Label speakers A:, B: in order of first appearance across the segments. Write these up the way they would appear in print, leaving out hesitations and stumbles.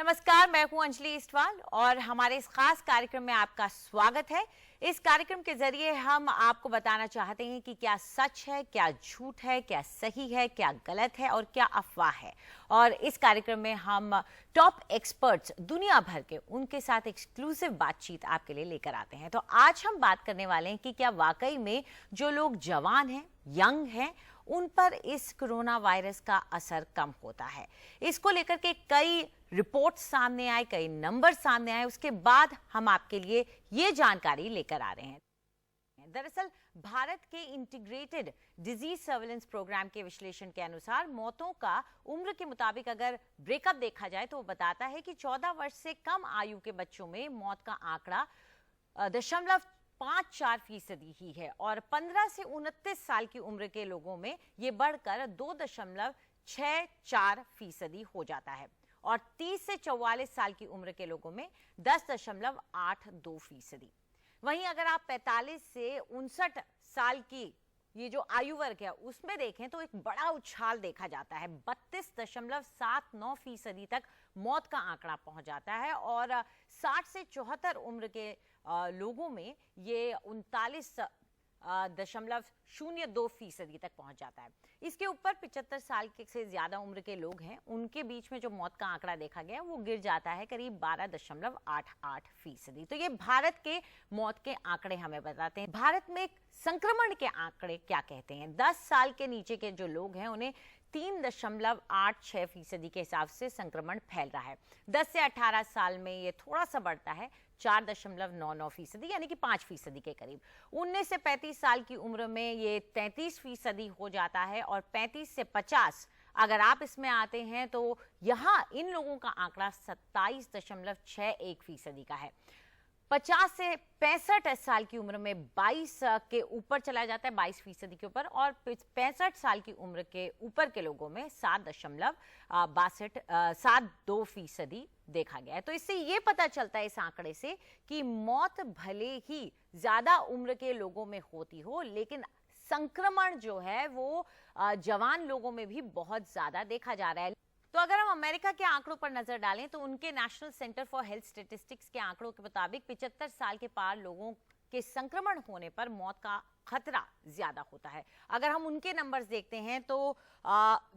A: नमस्कार, मैं हूं अंजलि इस्टवाल और हमारे इस खास कार्यक्रम में आपका स्वागत है। इस कार्यक्रम के जरिए हम आपको बताना चाहते हैं कि क्या सच है, क्या झूठ है, क्या सही है, क्या गलत है और क्या अफवाह है। और इस कार्यक्रम में हम टॉप एक्सपर्ट्स दुनिया भर के उनके साथ एक्सक्लूसिव बातचीत आपके लिए लेकर आते हैं। तो आज हम बात करने वाले हैं कि क्या वाकई में जो लोग जवान हैं, यंग हैं, उन पर इस कोरोना वायरस का असर कम होता है। इसको लेकर के कई रिपोर्ट सामने आए, कई नंबर सामने आए, उसके बाद हम आपके लिए ये जानकारी लेकर आ रहे हैं। दरअसल भारत के इंटीग्रेटेड डिजीज सर्वेलेंस प्रोग्राम के विश्लेषण के अनुसार मौतों का उम्र के मुताबिक अगर ब्रेकअप देखा जाए तो वो बताता है कि 14 वर्ष से कम आयु के बच्चों में मौत का आंकड़ा 0.54% ही है और 15 से 29 साल की उम्र के लोगों में ये बढ़कर 2.64% हो जाता है और 30 से 44 साल की उम्र के लोगों में 10.82%। वहीं अगर आप 45 से 59 साल की ये जो आयु वर्ग है उसमें देखें तो एक बड़ा उछाल देखा जाता है। 32.79% तक मौत का आंकड़ा पहुंच जाता है और 60 से 74 उम्र के लोगों में ये 39.02% तक पहुंच जाता है। इसके ऊपर 75 साल के से ज्यादा उम्र के लोग हैं, उनके बीच में जो मौत का आंकड़ा देखा गया वो गिर जाता है करीब 12.88%। तो ये भारत के मौत के आंकड़े हमें बताते हैं। भारत में संक्रमण के आंकड़े क्या कहते हैं? 10 साल के नीचे के जो लोग हैं उन्हें 3.86% के हिसाब से संक्रमण फैल रहा है। 10 से 18 साल में ये थोड़ा सा बढ़ता है 4.99% यानी कि 5% के करीब। 19 से 35 साल की उम्र में ये 33% हो जाता है और 35 से 50 अगर आप इसमें आते हैं तो यहाँ इन लोगों का आंकड़ा 27.61% का है। 50 से 65 साल की उम्र में 22 के ऊपर चला जाता है, 22% के ऊपर, और 65 साल की उम्र के ऊपर के लोगों में 7.72% देखा गया है। तो इससे ये पता चलता है इस आंकड़े से कि मौत भले ही ज्यादा उम्र के लोगों में होती हो लेकिन संक्रमण जो है वो जवान लोगों में भी बहुत ज्यादा देखा जा रहा है। तो अगर हम अमेरिका के आंकड़ों पर नजर डालें तो उनके national centre for health statistics के आंकड़ों के मुताबिक 75 साल के पार लोगों के संक्रमण होने पर मौत का खतरा ज्यादा होता है। अगर हम उनके नंबर्स देखते हैं तो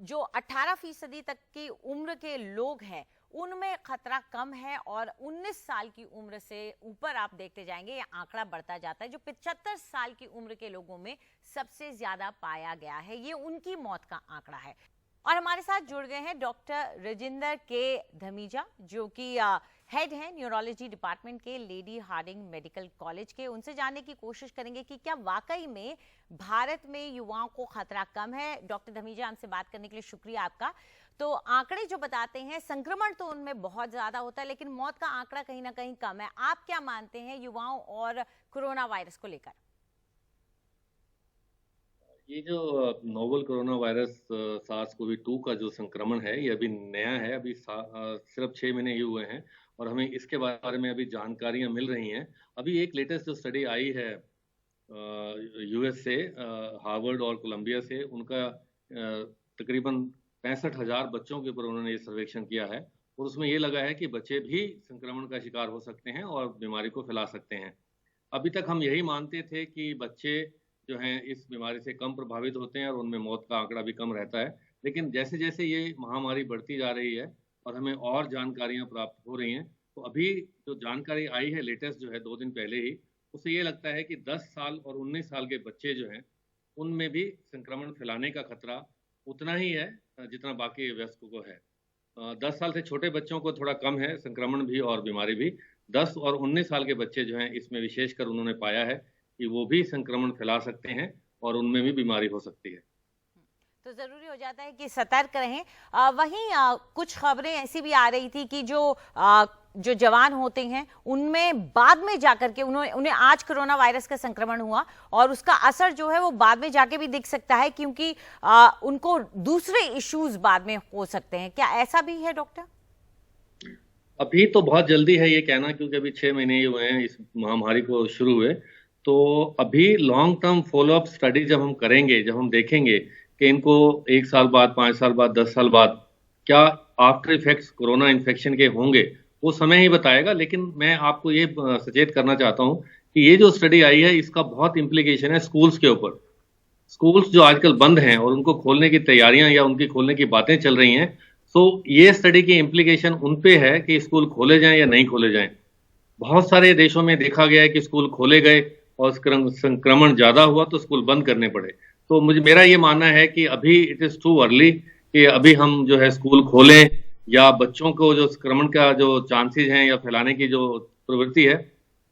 A: जो 18% तक की उम्र के लोग हैं उनमें खतरा कम है और 19 साल की उम्र से ऊपर आप देखते जाएंगे ये आंकड़ा बढ़ता जाता है। जो 75 साल की उम्र के लोगों में सबसे ज्यादा पाया गया है, ये उनकी मौत का आंकड़ा है। और हमारे साथ जुड़ गए हैं डॉक्टर राजेंद्र के धमीजा जो कि हेड हैं न्यूरोलॉजी डिपार्टमेंट के लेडी हार्डिंग मेडिकल कॉलेज के। उनसे जानने की कोशिश करेंगे कि क्या वाकई में भारत में युवाओं को खतरा कम है। डॉक्टर धमीजा, हमसे बात करने के लिए शुक्रिया आपका। तो आंकड़े जो बताते हैं संक्रमण तो उनमें बहुत ज्यादा होता है लेकिन मौत का आंकड़ा कहीं ना कहीं कम है। आप क्या मानते हैं युवाओं और कोरोना वायरस को लेकर?
B: ये जो नोवल कोरोना वायरस SARS-CoV-2 का जो संक्रमण है ये अभी नया है, अभी सिर्फ 6 महीने ही हुए हैं और हमें इसके बारे में अभी जानकारियां मिल रही हैं। अभी एक लेटेस्ट जो स्टडी आई है US से, हार्वर्ड और कोलंबिया से, उनका तकरीबन 65,000 बच्चों के ऊपर उन्होंने ये सर्वेक्षण किया है और उसमें ये लगा है कि बच्चे भी संक्रमण का शिकार हो सकते हैं और बीमारी को फैला सकते हैं। अभी तक हम यही मानते थे कि बच्चे जो हैं इस बीमारी से कम प्रभावित होते हैं और उनमें मौत का आंकड़ा भी कम रहता है, लेकिन जैसे जैसे ये महामारी बढ़ती जा रही है और हमें और जानकारियां प्राप्त हो रही हैं तो अभी जो जानकारी आई है लेटेस्ट जो है 2 दिन पहले ही, उससे ये लगता है कि 10 साल और 19 साल के बच्चे जो हैं उनमें भी संक्रमण फैलाने का खतरा उतना ही है जितना बाकी वयस्कों को है। 10 साल से छोटे बच्चों को थोड़ा कम है संक्रमण भी और बीमारी भी। 10 और 19 साल के बच्चे जो हैं इसमें विशेषकर उन्होंने पाया है कि वो भी संक्रमण फैला सकते हैं और उनमें भी बीमारी हो सकती है।
A: तो जरूरी हो जाता है कि सतर्क रहें। वहीं कुछ खबरें ऐसी भी आ रही थी कि जो जवान होते हैं उनमें बाद में जाकर के उन्हें आज कोरोना वायरस का संक्रमण हुआ और उसका असर जो है वो बाद में जाके भी दिख सकता है क्योंकि उनको दूसरे इश्यूज बाद में हो सकते हैं। क्या ऐसा भी है डॉक्टर?
B: अभी तो बहुत जल्दी है ये कहना क्योंकि अभी 6 महीने ही हुए हैं इस महामारी को शुरू हुए। तो अभी लॉन्ग टर्म फॉलोअप स्टडी जब हम करेंगे, जब हम देखेंगे कि इनको 1 साल बाद, 5 साल बाद, 10 साल बाद क्या आफ्टर इफेक्ट्स कोरोना इन्फेक्शन के होंगे वो समय ही बताएगा। लेकिन मैं आपको ये सचेत करना चाहता हूँ कि ये जो स्टडी आई है इसका बहुत इम्प्लीकेशन है स्कूल्स के ऊपर। स्कूल्स जो आजकल बंद हैं और उनको खोलने की तैयारियां या उनकी खोलने की बातें चल रही हैं, तो ये स्टडी की इम्प्लीकेशन उन पे है कि स्कूल खोले जाएं या नहीं खोले जाएं। बहुत सारे देशों में देखा गया है कि स्कूल खोले गए और संक्रमण ज्यादा हुआ तो स्कूल बंद करने पड़े। तो मेरा ये मानना है कि अभी इट इज टू अर्ली कि अभी हम जो है स्कूल खोलें या बच्चों को जो संक्रमण का जो चांसेस हैं या फैलाने की जो प्रवृत्ति है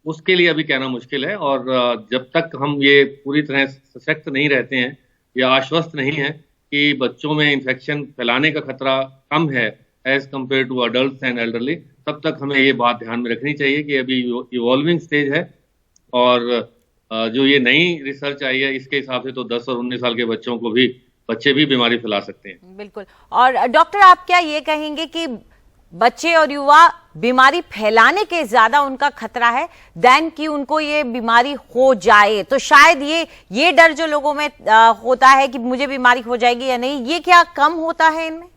B: उसके लिए अभी कहना मुश्किल है। और जब तक हम ये पूरी तरह सशक्त नहीं रहते हैं या आश्वस्त नहीं है कि बच्चों में इन्फेक्शन फैलाने का खतरा कम है as compare to adult and elderly, तब तक हमें ये बात ध्यान में रखनी चाहिए कि अभी इवॉल्विंग स्टेज है और जो ये नई रिसर्च आई है इसके हिसाब से तो 10 और 19 साल के बच्चे भी बीमारी फैला सकते हैं।
A: बिल्कुल। और डॉक्टर आप क्या ये कहेंगे कि बच्चे और युवा बीमारी फैलाने के ज्यादा उनका खतरा है देन कि उनको ये बीमारी हो जाए? तो शायद ये डर जो लोगों में होता है कि मुझे बीमारी हो जाएगी या नहीं, ये क्या कम होता है इनमें?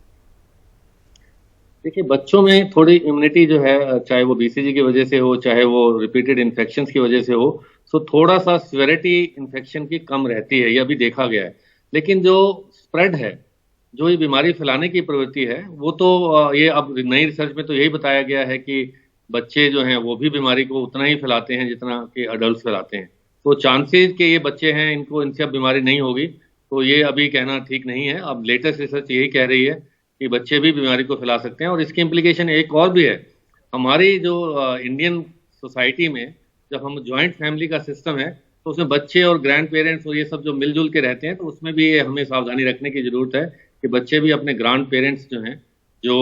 B: देखिए, बच्चों में थोड़ी इम्यूनिटी जो है, चाहे वो बीसीजी की वजह से हो चाहे वो रिपीटेड इन्फेक्शंस की वजह से हो, सो थोड़ा सा सिविरिटी इन्फेक्शन की कम रहती है, यह भी देखा गया है। लेकिन जो स्प्रेड है, जो ये बीमारी फैलाने की प्रवृत्ति है, वो तो ये अब नई रिसर्च में तो यही बताया गया है कि बच्चे जो हैं वो भी बीमारी को उतना ही फैलाते हैं जितना कि अडल्ट फैलाते हैं। तो चांसेस कि ये बच्चे हैं इनसे अब बीमारी नहीं होगी, तो ये अभी कहना ठीक नहीं है। अब लेटेस्ट रिसर्च यही कह रही है कि बच्चे भी बीमारी को फैला सकते हैं। और इसकी इम्प्लीकेशन एक और भी है, हमारी जो इंडियन सोसाइटी में जब हम जॉइंट फैमिली का सिस्टम है तो उसमें बच्चे और ग्रैंड पेरेंट्स और ये सब जो मिलजुल के रहते हैं, तो उसमें भी हमें सावधानी रखने की जरूरत है कि बच्चे भी अपने ग्रैंड पेरेंट्स जो हैं, जो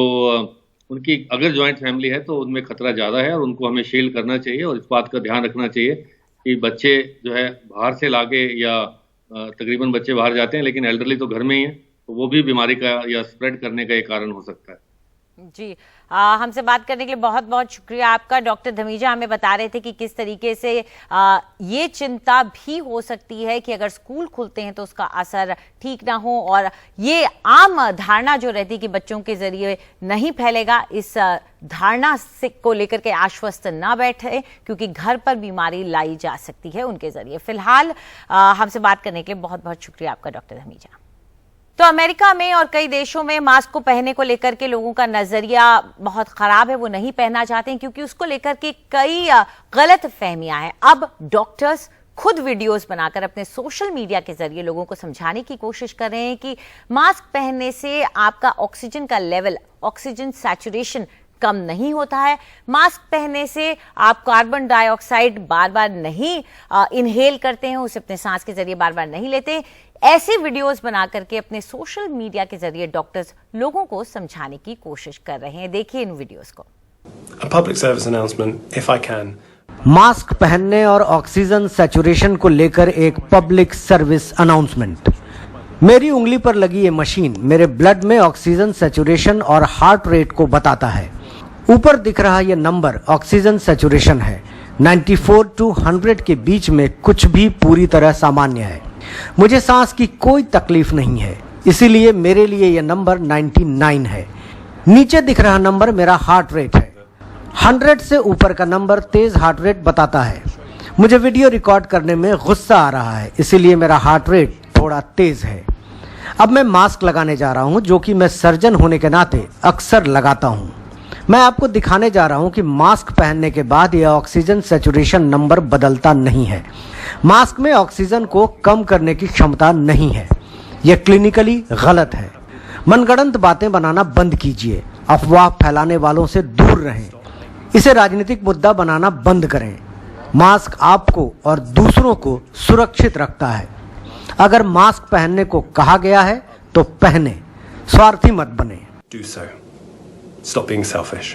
B: उनकी अगर जॉइंट फैमिली है तो उनमें खतरा ज़्यादा है और उनको हमें शील्ड करना चाहिए और इस बात का ध्यान रखना चाहिए कि बच्चे जो है बाहर से लाके या तकरीबन बच्चे बाहर जाते हैं लेकिन एल्डरली तो घर में ही है, तो वो भी बीमारी का या स्प्रेड करने का एक कारण हो सकता है।
A: जी, हमसे बात करने के लिए बहुत बहुत शुक्रिया आपका। डॉक्टर धमीजा हमें बता रहे थे कि किस तरीके से ये चिंता भी हो सकती है कि अगर स्कूल खुलते हैं तो उसका असर ठीक ना हो, और ये आम धारणा जो रहती है कि बच्चों के जरिए नहीं फैलेगा, इस धारणा से को लेकर के आश्वस्त ना बैठे क्योंकि घर पर बीमारी लाई जा सकती है उनके जरिए। फिलहाल हमसे बात करने के लिए बहुत बहुत शुक्रिया आपका डॉक्टर धमीजा। तो अमेरिका में और कई देशों में मास्क को पहनने को लेकर के लोगों का नजरिया बहुत खराब है, वो नहीं पहनना चाहते हैं क्योंकि उसको लेकर के कई गलत फहमियां हैं। अब डॉक्टर्स खुद वीडियोस बनाकर अपने सोशल मीडिया के जरिए लोगों को समझाने की कोशिश कर रहे हैं कि मास्क पहनने से आपका ऑक्सीजन का लेवल, ऑक्सीजन सैचुरेशन कम नहीं होता है। मास्क पहनने से आप कार्बन डाइऑक्साइड बार बार नहीं इनहेल करते हैं, उसे अपने सांस के जरिए बार बार नहीं लेते। ऐसे वीडियोस बना करके अपने सोशल मीडिया के जरिए डॉक्टर्स लोगों को समझाने की कोशिश कर रहे हैं। देखिए इन वीडियोस को।
C: A public service announcement, if I can.
D: Mask पहनने और ऑक्सीजन सैचुरेशन को लेकर एक पब्लिक सर्विस अनाउंसमेंट। मेरी उंगली पर लगी ये मशीन मेरे ब्लड में ऑक्सीजन सैचुरेशन और हार्ट रेट को बताता है। ऊपर दिख रहा ये नंबर ऑक्सीजन सैचुरेशन है। 94 to 100 के बीच में कुछ भी पूरी तरह सामान्य है। मुझे सांस की कोई तकलीफ नहीं है, इसीलिए मेरे लिए यह नंबर 99 है। नीचे दिख रहा नंबर मेरा हार्ट रेट है। 100 से ऊपर का नंबर तेज हार्ट रेट बताता है। मुझे वीडियो रिकॉर्ड करने में गुस्सा आ रहा है, इसीलिए मेरा हार्ट रेट थोड़ा तेज है। अब मैं मास्क लगाने जा रहा हूं, जो कि मैं सर्जन होने के नाते अक्सर लगाता हूं। मैं आपको दिखाने जा रहा हूं कि मास्क पहनने के बाद यह ऑक्सीजन सैचुरेशन नंबर बदलता नहीं है। मास्क में ऑक्सीजन को कम करने की क्षमता नहीं है। यह क्लिनिकली गलत है। मनगढ़ंत बातें बनाना बंद कीजिए। अफवाह फैलाने वालों से दूर रहें। इसे राजनीतिक मुद्दा बनाना बंद करें। मास्क आपको और दूसरों को सुरक्षित रखता है। अगर मास्क पहनने को कहा गया है तो पहने, स्वार्थी मत बने।
C: Do so. Stop being selfish.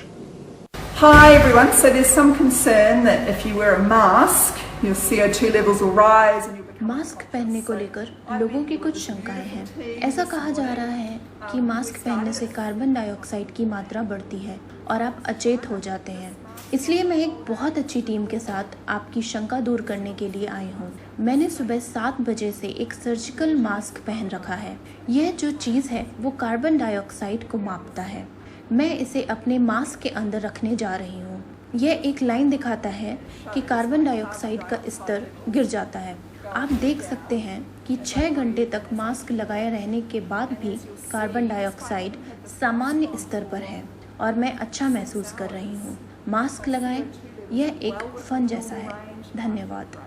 E: Hi everyone, so there's some concern that if you wear a mask, your CO2 levels will rise and you'll become...
F: mask पहनने को लेकर लोगों की कुछ शंकाएं हैं। ऐसा कहा जा रहा है कि मास्क पहनने से कार्बन डाइऑक्साइड की मात्रा बढ़ती है और आप अचेत हो जाते हैं। इसलिए मैं एक बहुत अच्छी टीम के साथ आपकी शंका दूर करने के लिए आई हूँ। मैंने सुबह 7 बजे से एक सर्जिकल मास्क पहन रखा है। यह जो चीज़ है वो कार्बन डाइऑक्साइड को मापता है। मैं इसे अपने मास्क के अंदर रखने जा रही हूँ। यह एक लाइन दिखाता है कि कार्बन डाइऑक्साइड का स्तर गिर जाता है। आप देख सकते हैं कि 6 घंटे तक मास्क लगाए रहने के बाद भी कार्बन डाइऑक्साइड सामान्य स्तर पर है और मैं अच्छा महसूस कर रही हूँ। मास्क लगाएं, यह एक फन जैसा है। धन्यवाद।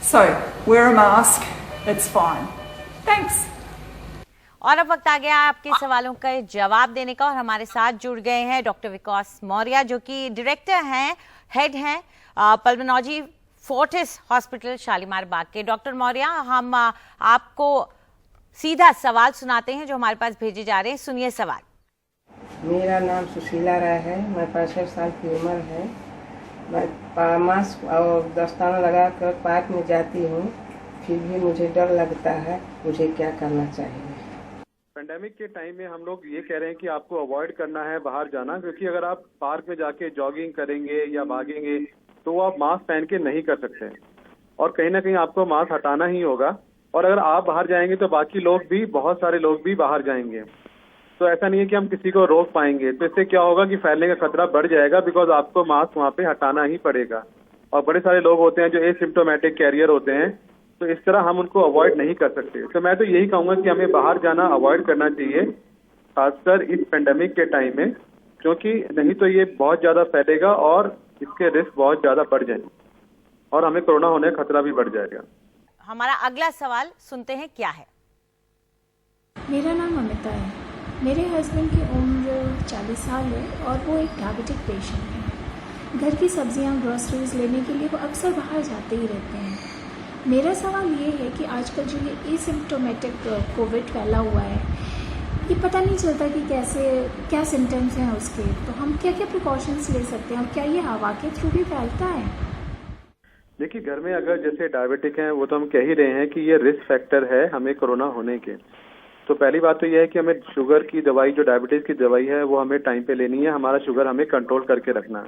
E: So, wear a mask, it's fine. Thanks.
A: और अब वक्त आ गया आपके सवालों का जवाब देने का और हमारे साथ जुड़ गए हैं डॉक्टर विकास मौर्य जो कि डायरेक्टर हैं, हेड हैं पल्मोलॉजी फोर्टिस हॉस्पिटल शालीमार बाग के। डॉक्टर मौर्य, हम आपको सीधा सवाल सुनाते हैं जो हमारे पास भेजे जा रहे हैं। सुनिए सवाल।
G: मेरा नाम सुशीला राय है। मैं 65 साल की उम्र है। मैं मास्क और दस्ताना लगाकर पार्क में जाती हूँ, फिर भी मुझे डर लगता है। मुझे क्या करना चाहिए?
H: पेंडेमिक के टाइम में हम लोग ये कह रहे हैं कि आपको अवॉइड करना है बाहर जाना, क्योंकि अगर आप पार्क में जाके जॉगिंग करेंगे या भागेंगे तो वो आप मास्क पहन के नहीं कर सकते और कहीं ना कहीं आपको मास्क हटाना ही होगा। और अगर आप बाहर जाएंगे तो बाकी लोग भी, बहुत सारे लोग भी बाहर जाएंगे, तो ऐसा नहीं है कि हम किसी को रोक पाएंगे। तो इससे क्या होगा कि फैलने का खतरा बढ़ जाएगा, बिकॉज आपको मास्क वहाँ पे हटाना ही पड़ेगा। और बड़े सारे लोग होते हैं जो एसिम्प्टोमेटिक कैरियर होते हैं, तो इस तरह हम उनको अवॉइड नहीं कर सकते। तो मैं तो यही कहूँगा कि हमें बाहर जाना अवॉइड करना चाहिए, खासकर इस पेंडेमिक के टाइम में, क्योंकि नहीं तो ये बहुत ज़्यादा फैलेगा और इसके रिस्क बहुत ज़्यादा बढ़ जाएंगे और हमें कोरोना होने का खतरा भी बढ़ जाएगा।
A: हमारा अगला सवाल सुनते हैं क्या है।
I: मेरा नाम अमिता है। मेरे हस्बैंड की उम्र 40 साल है और वो एक डायबिटिक पेशेंट है। घर की सब्जियां, ग्रोसरीज लेने के लिए वो अक्सर बाहर जाते ही रहते हैं। मेरा सवाल ये है कि आजकल जो ये एसिम्प्टोमेटिक कोविड फैला हुआ है, ये पता नहीं चलता कि क्या सिम्टम्स हैं उसके, तो हम क्या क्या प्रिकॉशंस ले सकते हैं और क्या ये हवा के थ्रू भी फैलता है?
H: देखिए, घर में अगर जैसे डायबिटिक हैं, वो तो हम कह ही रहे हैं कि ये रिस्क फैक्टर है हमें कोरोना होने के। तो पहली बात तो ये है कि हमें शुगर की दवाई, जो डायबिटीज की दवाई है, वो हमें टाइम पे लेनी है। हमारा शुगर हमें कंट्रोल करके रखना है।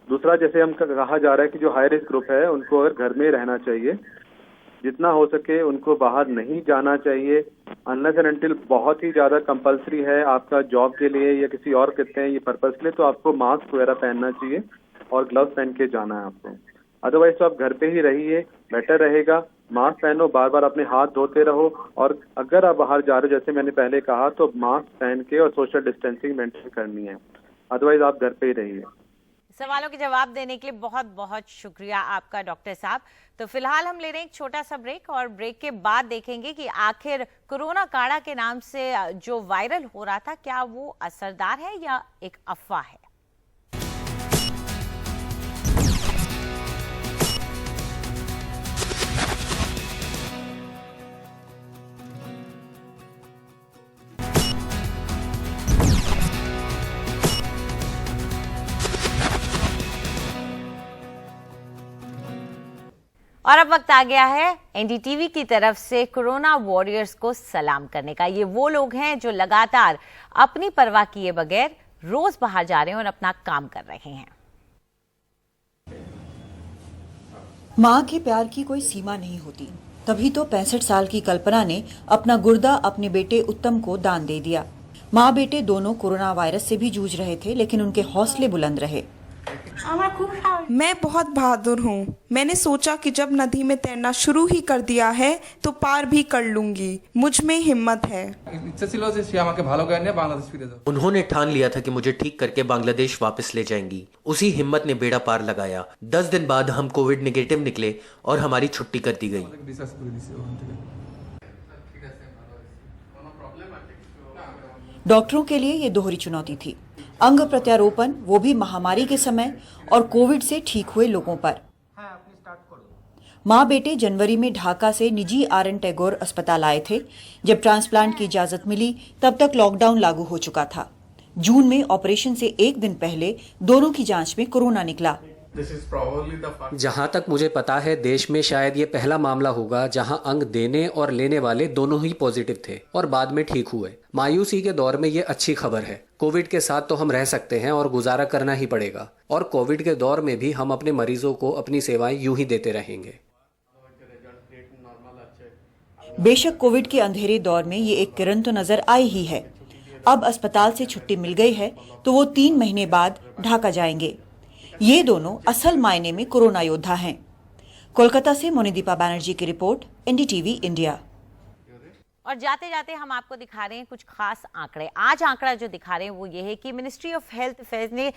H: दूसरा, जैसे हम कहा जा रहा है कि जो हाई रिस्क ग्रुप है उनको अगर घर में रहना चाहिए, जितना हो सके उनको बाहर नहीं जाना चाहिए अनलेस एंड अनटिल बहुत ही ज्यादा कंपलसरी है आपका जॉब के लिए या किसी और कहते हैं ये पर्पज के लिए, तो आपको मास्क वगैरह पहनना चाहिए और ग्लव्स पहन के जाना है आपको। अदरवाइज तो आप घर पे ही रहिए, बेटर रहेगा। मास्क पहनो, बार बार अपने हाथ धोते रहो, और अगर आप बाहर जा रहे हो जैसे मैंने पहले कहा तो मास्क पहन के और सोशल डिस्टेंसिंग मेंटेन करनी है, अदरवाइज आप घर पे ही रहिए।
A: सवालों के जवाब देने के लिए बहुत बहुत शुक्रिया आपका डॉक्टर साहब। तो फिलहाल हम ले रहे हैं एक छोटा सा ब्रेक और ब्रेक के बाद देखेंगे कि आखिर कोरोना काढ़ा के नाम से जो वायरल हो रहा था, क्या वो असरदार है या एक अफवाह है। और अब वक्त आ गया है एनडीटीवी की तरफ से कोरोना वॉरियर्स को सलाम करने का। ये वो लोग हैं जो लगातार अपनी परवाह किए बगैर रोज बाहर जा रहे हैं और अपना काम कर रहे हैं।
J: माँ के प्यार की कोई सीमा नहीं होती, तभी तो 65 साल की कल्पना ने अपना गुर्दा अपने बेटे उत्तम को दान दे दिया। माँ बेटे दोनों कोरोना वायरस से भी जूझ रहे थे, लेकिन उनके हौसले बुलंद रहे।
K: मैं बहुत बहादुर हूँ। मैंने सोचा कि जब नदी में तैरना शुरू ही कर दिया है तो पार भी कर लूंगी। मुझ में हिम्मत है।
L: उन्होंने ठान लिया था कि मुझे ठीक करके बांग्लादेश वापस ले जाएंगी। उसी हिम्मत ने बेड़ा पार लगाया। 10 दिन बाद हम कोविड नेगेटिव निकले और हमारी छुट्टी कर दी गई।
J: डॉक्टरों के लिए ये दोहरी चुनौती थी, अंग प्रत्यारोपण, वो भी महामारी के समय, और कोविड से ठीक हुए लोगों पर। माँ बेटे जनवरी में ढाका से निजी आर.एन. टैगोर अस्पताल आए थे। जब ट्रांसप्लांट की इजाजत मिली तब तक लॉकडाउन लागू हो चुका था। जून में ऑपरेशन से एक दिन पहले दोनों की जांच में कोरोना निकला।
L: जहां तक मुझे पता है देश में शायद ये पहला मामला होगा जहां अंग देने और लेने वाले दोनों ही पॉजिटिव थे और बाद में ठीक हुए। मायूसी के दौर में ये अच्छी खबर है। कोविड के साथ तो हम रह सकते हैं और गुजारा करना ही पड़ेगा, और कोविड के दौर में भी हम अपने मरीजों को अपनी सेवाएं यूं ही देते रहेंगे।
J: बेशक कोविड के अंधेरे दौर में ये एक किरण तो नजर आई ही है। अब अस्पताल से छुट्टी मिल गई है तो वो 3 महीने बाद ढाका जाएंगे। ये दोनों असल मायने में कोरोना योद्धा हैं। कोलकाता से मोनिदीपा बैनर्जी की रिपोर्ट, एनडीटीवी इंडिया।
A: और जाते जाते हम आपको दिखा रहे हैं कुछ खास आंकड़े। आज आंकड़ा जो दिखा रहे हैं वो ये है कि मिनिस्ट्री ऑफ हेल्थ अफेयर्स ने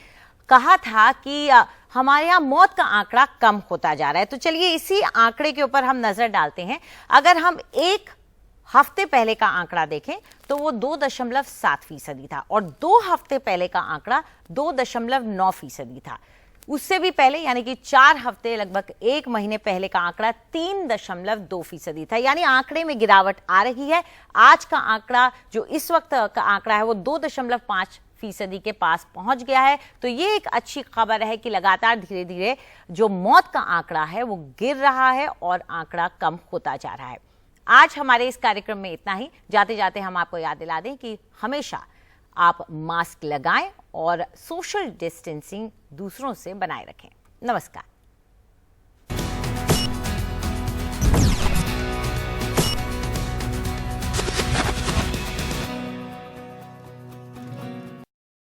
A: कहा था कि हमारे यहाँ मौत का आंकड़ा कम होता जा रहा है। तो चलिए इसी आंकड़े के ऊपर हम नजर डालते हैं। अगर हम एक हफ्ते पहले का आंकड़ा देखें तो वो 2.7% था और 2 हफ्ते पहले का आंकड़ा 2.9% था। उससे भी पहले यानी कि 4 हफ्ते लगभग 1 महीने पहले का आंकड़ा 3.2% था। यानी आंकड़े में गिरावट आ रही है। आज का आंकड़ा जो इस वक्त का आंकड़ा है वो 2.5% के पास पहुंच गया है। तो ये एक अच्छी खबर है कि लगातार धीरे धीरे जो मौत का आंकड़ा है वो गिर रहा है और आंकड़ा कम होता जा रहा है। आज हमारे इस कार्यक्रम में इतना ही। जाते जाते हम आपको याद दिला दें कि हमेशा आप मास्क लगाएं और सोशल डिस्टेंसिंग दूसरों से बनाए रखें। नमस्कार।